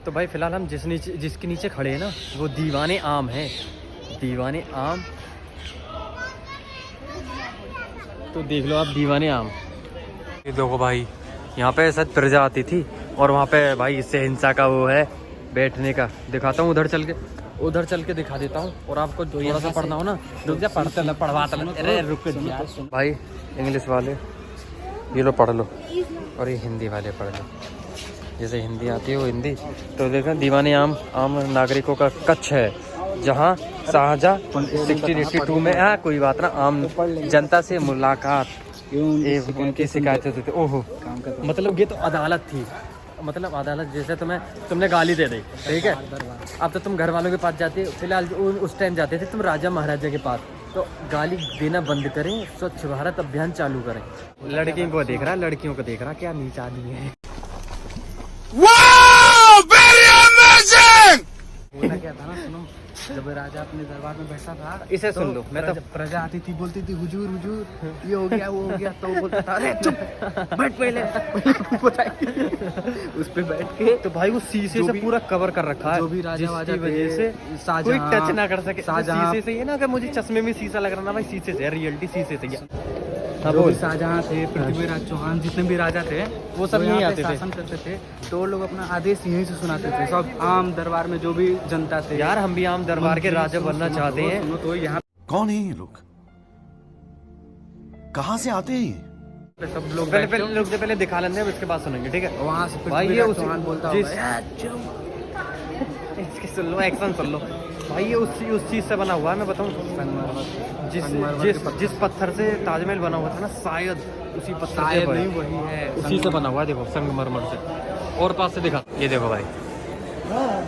तो भाई फिलहाल हम जिसके नीचे खड़े हैं ना वो दीवाने आम है, दीवाने आम। तो देख लो आप दीवाने आम। ये देखो भाई यहाँ पे शायद प्रजा आती थी और वहाँ पे भाई इससे हिंसा का वो है बैठने का। दिखाता हूँ उधर चल के दिखा देता हूँ। और आपको जो थोड़ा सा पढ़ना हो ना रुक जा, पढ़वाता अरे रुक जा भाई। इंग्लिश वाले ये लो पढ़ लो और ये हिंदी वाले पढ़ लो। जैसे हिंदी आती है वो हिंदी। तो देखो दीवाने आम नागरिकों का कच्छ है जहाँ शाहजहाँ 1682 में कोई बात ना आम जनता से मुलाकात उनकी शिकायतें होती थी। ओहो मतलब ये तो अदालत थी, मतलब अदालत जैसे तुमने गाली दे दी ठीक है। अब तो तुम घर वालों के पास जाते, फिलहाल उस टाइम जाते थे तुम राजा महाराजा के पास। तो गाली देना बंद करें, स्वच्छ भारत अभियान चालू करें। लड़कियों को देख रहा, लड़कियों को देख रहा, क्या नीच आदमी है। बोला क्या था ना, सुनो, जब राजा अपने दरबार में बैठा था इसे सुन लो। मैं तो प्रजा आती थी बोलती थी हुजूर हुजूर ये हो गया वो हो गया, तो बोलता था अरे चुप बैठ पहले उस पे बैठ के। तो भाई वो शीशे से पूरा कवर कर रखा है, जो भी राजा की वजह से कोई टच ना कर सके। शीशे से ये ना, अगर मुझे चश्मे में शीशा लग रहा ना भाई, शीशे से रियलिटी शीशे से। जो भी शाहजहाँ थे, पृथ्वीराज चौहान, जितने भी राजा थे वो सब यहीं आते थे, शासन करते थे। तो लोग अपना आदेश यहीं से सुनाते थे, सब आम दरबार में जो भी जनता थे। यार हम भी आम दरबार के राजा बनना चाहते हैं। तो यहाँ कौन है ये लोग, कहाँ से आते हैं सब लोग? पहले दिखा लेंगे उसके बाद सुनेंगे ठीक है। वहाँ से भाई ये चौहान बोलता है, इसके सुन लो एक्शन सुन लो भाई। ये उस चीज से बना हुआ है, मैं बताऊँ जिस पत्थर से ताजमहल बना हुआ था ना, शायद उसी पत्थर से नहीं वही है, उसी से बना हुआ है। देखो संगमरमर से। और पास से दिखा, ये देखो भाई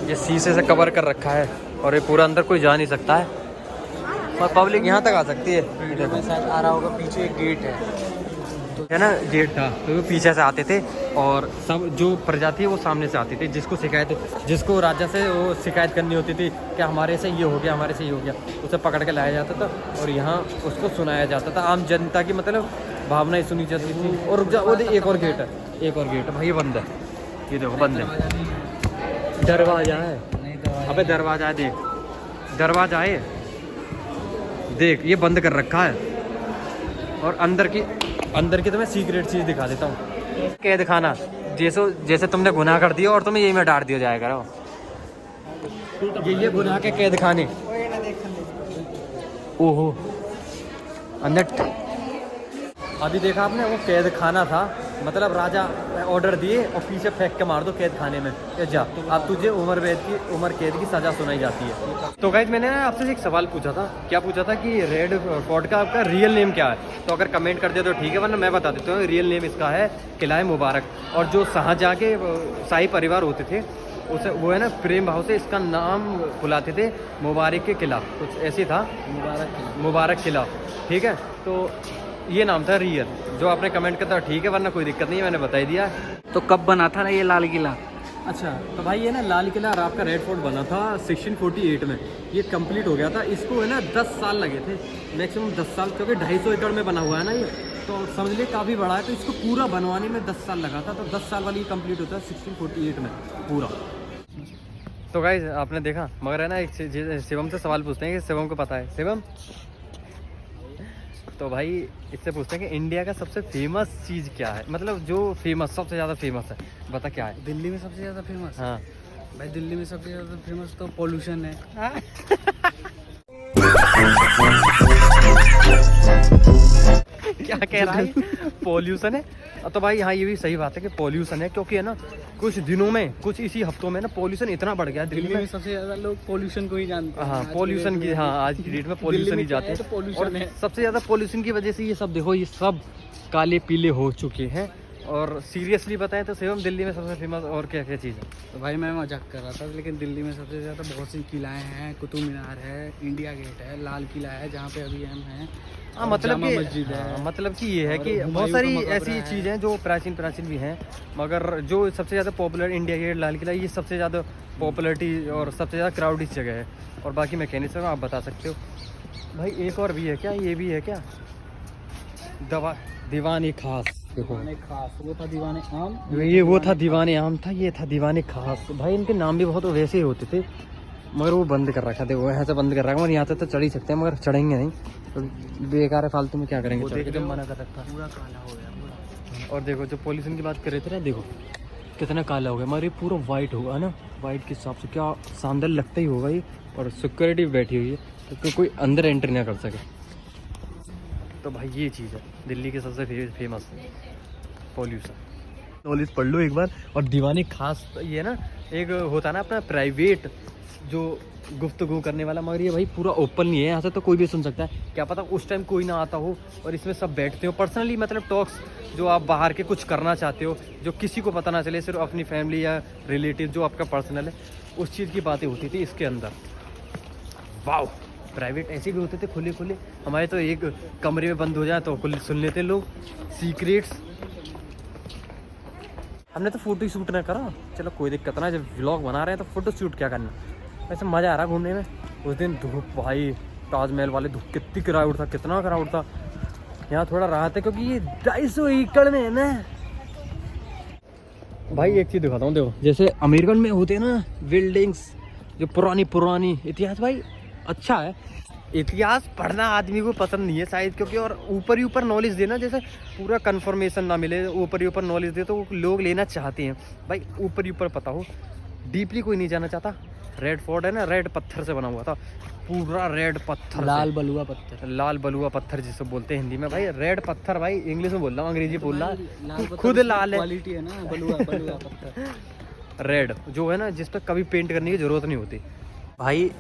ये शीशे से कवर कर रखा है और ये पूरा अंदर कोई जा नहीं सकता है और पब्लिक यहाँ तक आ सकती है। शायद आ रहा होगा, पीछे एक गेट है ना, गेट था तो वो पीछे से आते थे और सब जो प्रजा थी वो सामने से आती थी। जिसको राजा से वो शिकायत करनी होती थी कि हमारे से ये हो गया, हमारे से ये हो गया, उसे पकड़ के लाया जाता था और यहाँ उसको सुनाया जाता था। आम जनता की मतलब भावनाएं सुनी जाती थी। और एक और गेट है भाई, ये बंद है, ये देखो बंद है। दरवाजा है, अबे दरवाजा है, दरवाजा है देख, ये बंद कर रखा है। और अंदर की तो मैं सीक्रेट चीज दिखा देता हूँ। कैद खाना, जैसे तुमने गुनाह कर दिया और तुम्हें यही में डांट दिया जाएगा। ये गुनाह के कैद खाने। ओहो अंदर अभी देखा आपने, वो कैद खाना था, मतलब राजा ऑर्डर दिए और पीछे फेंक के मार दो कैद खाने में, जा अब तुझे उम्र कैद की सजा सुनाई जाती है। तो गाइस मैंने ना आपसे एक सवाल पूछा था, क्या पूछा था कि रेड फोर्ट का आपका रियल नेम क्या है? तो अगर कमेंट कर दिया तो ठीक है, वरना मैं बता देता हूँ। रियल नेम इसका है किला मुबारक। और जो शाहजहाँ के शाही परिवार होते थे उसे वो है ना प्रेम भाव से इसका नाम बुलाते थे मुबारक के किला, कुछ ऐसे था, मुबारक किला ठीक है। तो ये नाम था रियल। जो आपने कमेंट किया था ठीक है, वरना कोई दिक्कत नहीं है, मैंने बता ही दिया। तो कब बना था ना ये लाल किला? अच्छा तो भाई ये ना लाल किला और आपका रेड फोर्ट बना था 1648 में। ये कंप्लीट हो गया था, इसको है ना 10 साल लगे थे, मैक्सिमम 10 साल, क्योंकि 250 एकड़ में बना हुआ है ना ये, तो समझ लीजिए काफ़ी बड़ा है। तो इसको पूरा बनवाने में 10 साल लगा था, तो 10 साल वाली कंप्लीट होता है 1648 में पूरा। तो गाइस आपने देखा, मगर है ना एक शिवम से सवाल पूछते हैं कि शिवम को पता है। शिवम तो भाई इससे पूछते हैं कि इंडिया का सबसे फेमस चीज़ क्या है, मतलब जो फेमस सबसे ज़्यादा फेमस है, बता क्या है? दिल्ली में सबसे ज़्यादा फेमस? हाँ भाई दिल्ली में सबसे ज़्यादा फेमस तो पॉल्यूशन है। क्या कह रहा है? पॉल्यूशन है? तो भाई हाँ ये भी सही बात है कि पॉल्यूशन है, क्योंकि है ना कुछ दिनों में, कुछ इसी हफ्तों में ना पॉल्यूशन इतना बढ़ गया दिल्ली में। सबसे ज़्यादा लोग पॉल्यूशन को ही जानते हैं। हाँ पॉल्यूशन की, हाँ आज की डेट में पॉल्यूशन ही जाते हैं। पॉल्यूशन है सबसे ज़्यादा, पॉल्यूशन की वजह से ये सब देखो, ये सब काले पीले हो चुके हैं। और सीरियसली बताएं तो शिवम दिल्ली में सबसे फेमस और क्या क्या चीज़ है? तो भाई मैं मजाक कर रहा था, लेकिन दिल्ली में सबसे ज़्यादा बहुत सी किलाएँ हैं, कुतुब मीनार है, इंडिया गेट है, लाल किला है जहाँ पे अभी हम हैं, हाँ मतलब कि मस्जिद है। मतलब कि ये है कि बहुत सारी ऐसी चीज़ें जो प्राचीन भी हैं, मगर जो सबसे ज़्यादा popular India gate, Lal Qila, ये सबसे ज़्यादा पॉपुलरिटी और सबसे ज़्यादा क्राउडी जगह है। और बाकी मैं कह नहीं सकता, आप बता सकते हो भाई। एक और भी है क्या, ये भी है क्या, दीवान-ए-खास? देखो दीवाने खास, वो था दीवाने आम, ये वो था दीवाने आम था, ये था दीवाने खास। भाई इनके नाम भी बहुत वैसे ही होते थे, मगर वो बंद कर रखा। देखो यहाँ से बंद कर रखा, मगर यहाँ तो चढ़ ही सकते हैं, मगर चढ़ेंगे नहीं तो बेकार है, फालतू में क्या करेंगे। देख जब मना कर रखा। पूरा काला हो गया पूरा। और देखो जो पॉल्यूशन की बात कर रहे थे ना, देखो कितना काला हो गया, मगर ये पूरा वाइट होगा ना, वाइट के हिसाब से क्या शानदार लगता ही होगा ये। और सिक्योरिटी बैठी हुई है तो कोई अंदर एंट्री ना कर सके। तो भाई ये चीज़ है दिल्ली के सबसे फेमस पॉल्यूशन। नॉलेज पढ़ लो एक बार। और दीवानी खास ये ना, एक होता है ना अपना प्राइवेट जो गुफ्तगू करने वाला, मगर ये भाई पूरा ओपन नहीं है, यहाँ से तो कोई भी सुन सकता है। क्या पता उस टाइम कोई ना आता हो और इसमें सब बैठते हो पर्सनली, मतलब टॉक्स जो आप बाहर के कुछ करना चाहते हो, जो किसी को पता ना चले, सिर्फ अपनी फैमिली या रिलेटिव जो आपका पर्सनल है, उस चीज़ की बातें होती थी इसके अंदर। वाह, प्राइवेट ऐसे भी होते थे खुले खुले। हमारे तो एक कमरे में बंद हो जाए तो खुले सुन लेते लोग सीक्रेट्स। हमने तो फोटो शूट ना करा, चलो कोई दिक्कत ना, जब व्लॉग बना रहे हैं तो फोटो शूट क्या करना। वैसे मज़ा आ रहा घूमने में। उस दिन धूप भाई, ताजमहल वाले धूप कितनी क्राउड था, कितना क्राउड था। यहाँ थोड़ा राहत है क्योंकि ये 250 एकड़ में है ना। भाई एक चीज़ दिखाता हूँ, देखो जैसे अमेरिकन में होते हैं ना बिल्डिंग्स जो पुरानी इतिहास, भाई अच्छा है। इतिहास पढ़ना आदमी को पसंद नहीं है शायद, क्योंकि और ऊपर ही ऊपर नॉलेज देना, जैसे पूरा कंफर्मेशन ना मिले, ऊपर ही ऊपर नॉलेज दे तो लोग लेना चाहते हैं। भाई ऊपर ही ऊपर पता हो, डीपली कोई नहीं जाना चाहता। रेड फोर्ट है ना, रेड पत्थर से बना हुआ था, पूरा रेड पत्थर, लाल बलुआ पत्थर, लाल बलुआ पत्थर जिसे बोलते हैं हिंदी में। भाई रेड पत्थर, भाई इंग्लिश में बोल रहा हूँ, अंग्रेजी बोल रहा लाल खुद लाल है, क्वालिटी है ना, बलुआ पत्थर। रेड जो है ना, जिस पर कभी पेंट करने की जरूरत नहीं होती। भाई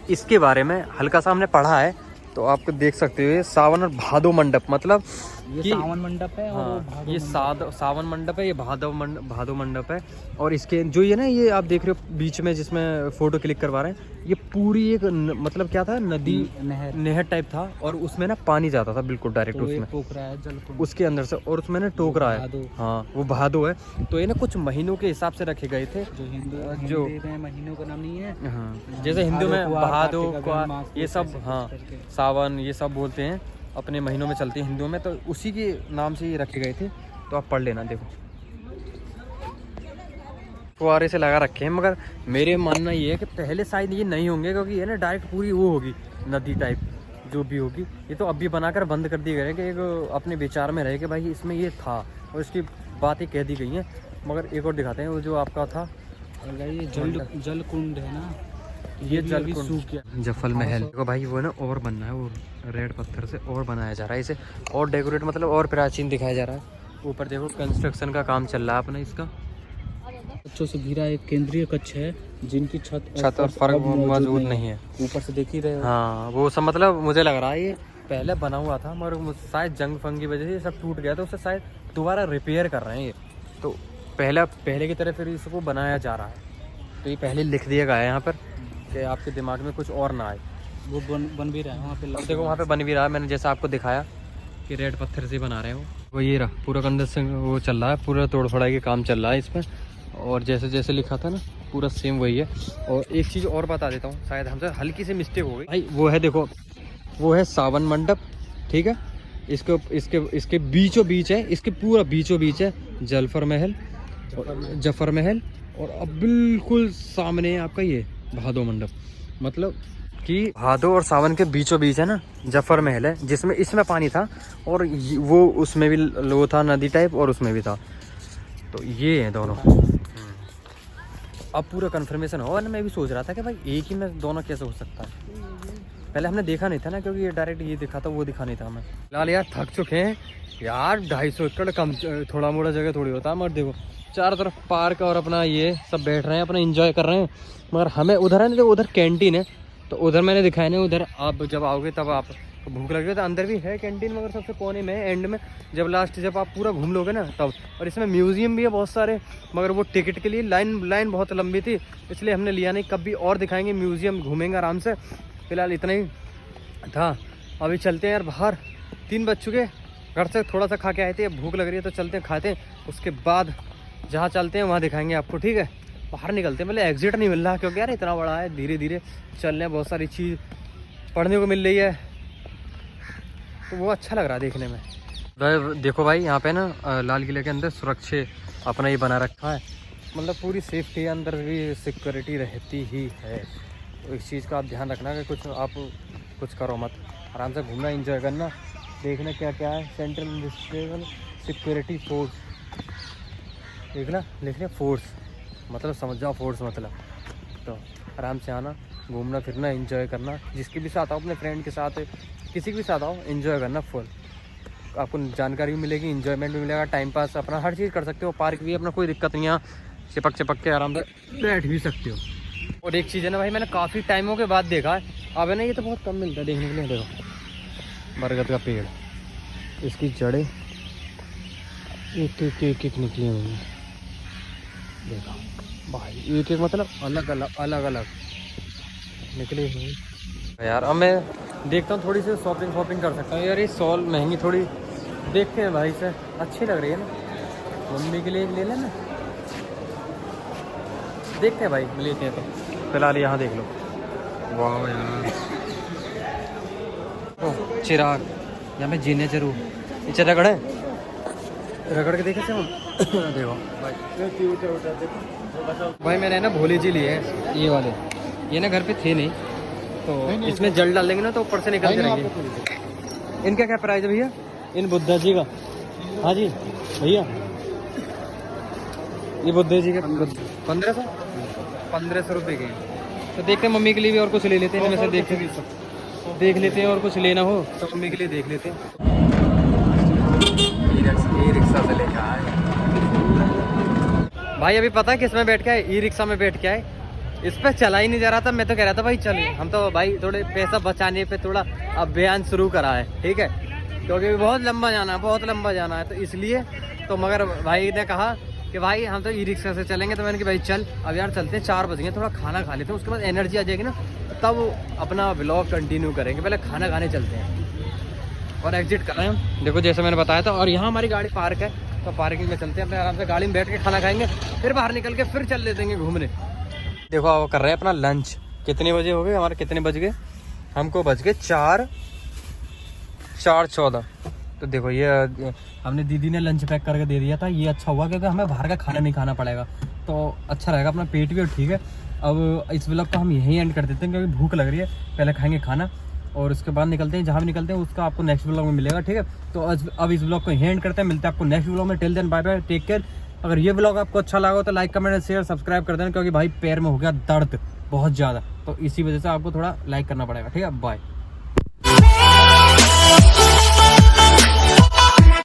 इसके बारे में हल्का सा हमने पढ़ा है, तो आपको देख सकते हो, सावन और भादो मंडप, मतलब ये सावन मंडप है। हाँ, और वो ये सावन मंडप है, ये भादो मंडप है। और इसके जो ये ना, ये आप देख रहे हो बीच में जिसमें फोटो क्लिक करवा रहे हैं, ये पूरी एक मतलब क्या था, नदी नहर टाइप था, और उसमें ना पानी जाता था बिल्कुल डायरेक्ट, तो उसमें पोखरा है जलकुंड उसके अंदर से, और उसमें ना टोकरा है। हाँ वो भादो है। तो ये ना कुछ महीनों के हिसाब से रखे गए थे, जो हिंदू जो में महीनों का नाम नहीं है। हाँ, जैसे हिंदू में भादो का ये सब, हाँ सावन ये सब बोलते हैं, अपने महीनों में चलती है हिंदुओं में, तो उसी के नाम से ये रखे गए थे। तो आप पढ़ लेना। देखो फुहारे से लगा रखे हैं, मगर मेरे मानना ये है कि पहले शायद ये नहीं होंगे, क्योंकि ये ना डायरेक्ट पूरी वो होगी नदी टाइप जो भी होगी। ये तो अभी बनाकर बंद कर दिए गए कि एक अपने विचार में रहे कि भाई इसमें ये था, और इसकी बातें कह दी गई हैं। मगर एक और दिखाते हैं, वो जो आपका था ये जल कुंड है ना, ये जल सूख गया, जफल महल। देखो भाई वो ना और बनना है, वो रेड पत्थर से और बनाया जा रहा है, इसे और डेकोरेट मतलब और प्राचीन दिखाया जा रहा है। ऊपर देखो कंस्ट्रक्शन का काम चल रहा है अपना इसका। बच्चों से घिरा एक केंद्रीय कक्ष है, जिनकी छत और फर्क मौजूद नहीं है। ऊपर से देख ही रहे हो। हाँ वो सब, मतलब मुझे लग रहा है ये पहले बना हुआ था, मगर शायद जंग फंग की वजह से सब टूट गया, तो उसे शायद दोबारा रिपेयर कर रहे हैं ये। तो पहले की तरह फिर इसको बनाया जा रहा है। तो ये पहले लिख दिया गया है यहाँ पर कि आपके दिमाग में कुछ और ना आए। वो बन भी रहा है वहाँ पे। देखो वहाँ पे बन भी रहा है, मैंने जैसा आपको दिखाया कि रेड पत्थर से बना रहे हो, वो ये रहा पूरा कंस्ट्रक्शन वो चल रहा है, पूरा तोड़ फोड़ाई के काम चल रहा है इसमें। और जैसे जैसे लिखा था ना, पूरा सेम वही है। और एक चीज़ और बता देता हूँ, शायद हमसे हल्की सी मिस्टेक हो गई भाई। वो है देखो, वो है सावन मंडप, ठीक है। इसके बीचों बीच है, इसके पूरा बीचों बीच है जफर महल। और अब बिल्कुल सामने है आपका ये भादो मंडप, मतलब कि भादो और सावन के बीचों बीच है ना जफर महल है, जिसमें इसमें पानी था, और वो उसमें भी वो था नदी टाइप, और उसमें भी था। तो ये है दोनों। अब पूरा कन्फर्मेशन हो ना। मैं भी सोच रहा था कि भाई एक ही में दोनों कैसे हो सकता है। पहले हमने देखा नहीं था ना, क्योंकि ये डायरेक्ट ये दिखा था, वो दिखा नहीं था हमें। फिलहाल यार थक चुके हैं यार, 250 एकड़ कम थोड़ा मोड़ा जगह थोड़ी होता है। मगर देखो चारों तरफ पार्क और अपना ये सब बैठ रहे हैं, अपना एंजॉय कर रहे हैं। मगर हमें उधर है ना, जो उधर कैंटीन है, तो उधर मैंने दिखाया नहीं। उधर आप जब आओगे तब आप भूख लग रही है तो अंदर भी है कैंटीन, मगर सबसे कोने में एंड में, जब आप पूरा घूम लोगे ना तब। और इसमें म्यूजियम भी है बहुत सारे, मगर वो टिकट के लिए लाइन बहुत लंबी थी, इसलिए हमने लिया नहीं। कभी और दिखाएंगे म्यूजियम, घूमेंगे आराम से। फिलहाल इतना ही था। अभी चलते हैं यार बाहर, 3 बज चुके। घर से थोड़ा सा खा के आए थे, भूख लग रही है तो चलते हैं खाते हैं, उसके बाद जहाँ चलते हैं वहाँ दिखाएंगे आपको, ठीक है। बाहर निकलते हैं, मतलब एग्जिट नहीं मिल रहा क्योंकि यार इतना बड़ा है, धीरे धीरे चल रहे हैं, बहुत सारी चीज़ पढ़ने को मिल रही है, तो वो अच्छा लग रहा है देखने में। देखो भाई यहाँ पे ना लाल किले के अंदर सुरक्षा अपना ही बना रखा है, मतलब पूरी सेफ्टी अंदर भी सिक्योरिटी रहती ही है। तो इस चीज़ का आप ध्यान रखना कि कुछ करो मत, आराम से घूमना, एंजॉय करना, देखना क्या क्या है। सेंट्रल इंडस्ट्रियल सिक्योरिटी फोर्स, देखना फोर्स मतलब समझ जाओ, फोर्स मतलब। तो आराम से आना, घूमना फिरना, एंजॉय करना, जिसके भी साथ आओ, अपने फ्रेंड के साथ, किसी के भी साथ आओ, एंजॉय करना फुल। आपको जानकारी भी मिलेगी, एंजॉयमेंट भी मिलेगा, टाइम पास अपना हर चीज़ कर सकते हो। पार्क भी अपना कोई दिक्कत नहीं है, चिपक के आराम से बैठ भी सकते हो। और एक चीज़ है ना भाई, मैंने काफ़ी टाइमों के बाद देखा है, अब है ना ये तो बहुत कम मिलता है देखने के लिए। देखो बरगद का पेड़, इसकी जड़ें एक निकली हुई हैं, देखो भाई, एक मतलब अलग अलग निकली हुई। यार अब मैं देखता हूँ, थोड़ी सी शॉपिंग कर सकता हूँ यार। ये सॉल महंगी थोड़ी देखते हैं भाई, से अच्छी लग रही है ना, मम्मी के लिए ले लेना, देखते हैं भाई, लेते हैं। तो फिलहाल यहाँ देख लो, वाह यार, ओ चिराग, यहाँ पे जीने जरूर, पीछे रगड़ के देखे थे हम। देखो भाई मैंने ना भोले जी लिए हैं ये वाले, ये ना घर पे थे नहीं, तो इसमें जल डाल देंगे ना तो ऊपर से निकल जाएंगे। इनका क्या प्राइस है भैया, इन बुद्धा जी का? हाँ जी भैया, ये बुद्धा जी के 1500 रुपये के। तो देखते हैं मम्मी के लिए भी और कुछ ले लेते हैं इनमें से, देख लेते हैं, और कुछ लेना हो तो मम्मी के लिए देख लेते हैं। ई रिक्शा से लेके आए भाई, अभी पता है किस में बैठ के आए? ई रिक्शा में बैठ के आए, इस पर चला ही नहीं जा रहा था। मैं तो कह रहा था भाई चल, हम तो भाई थोड़े पैसा बचाने पे थोड़ा अभियान शुरू करा है, ठीक है, क्योंकि बहुत लंबा जाना है, तो इसलिए। तो मगर भाई ने कहा कि भाई हम तो ई रिक्शा से चलेंगे, तो मैंने कि भाई चल अब यार चलते हैं, 4 बज गए, थोड़ा खाना खा लेते हैं, उसके बाद एनर्जी आ जाएगी ना, तब अपना व्लॉग कंटिन्यू करेंगे। पहले खाना खाने चलते हैं और एग्जिट कर रहे हैं हम, देखो जैसे मैंने बताया था। और यहाँ हमारी गाड़ी पार्क है, तो पार्किंग में चलते हैं, अपने आराम से गाड़ी में बैठ के खाना खाएंगे, फिर बाहर निकल के फिर चल लेते हैं घूमने। देखो अब कर रहे हैं अपना लंच। कितने बजे हो गए हमारे, कितने बज गए? हमको बज गए 4:14। तो देखो ये हमने दीदी ने लंच पैक करके दे दिया था, ये अच्छा हुआ क्योंकि हमें बाहर का खाना नहीं खाना पड़ेगा, तो अच्छा रहेगा, अपना पेट भी और ठीक है। अब इस व्लॉग को हम यहीं एंड कर देते हैं क्योंकि भूख लग रही है, पहले खाएंगे खाना और उसके बाद निकलते हैं। जहाँ भी निकलते हैं उसका आपको नेक्स्ट व्लॉग में मिलेगा, ठीक है। तो अब इस व्लॉग को यहीं एंड करते हैं, मिलते हैं आपको नेक्स्ट व्लॉग में। Till then bye bye, take care. अगर ये व्लॉग आपको अच्छा लगा हो तो लाइक कमेंट शेयर सब्सक्राइब कर देना, क्योंकि भाई पैर में हो गया दर्द बहुत ज़्यादा, तो इसी वजह से आपको थोड़ा लाइक करना पड़ेगा, ठीक है। बाय।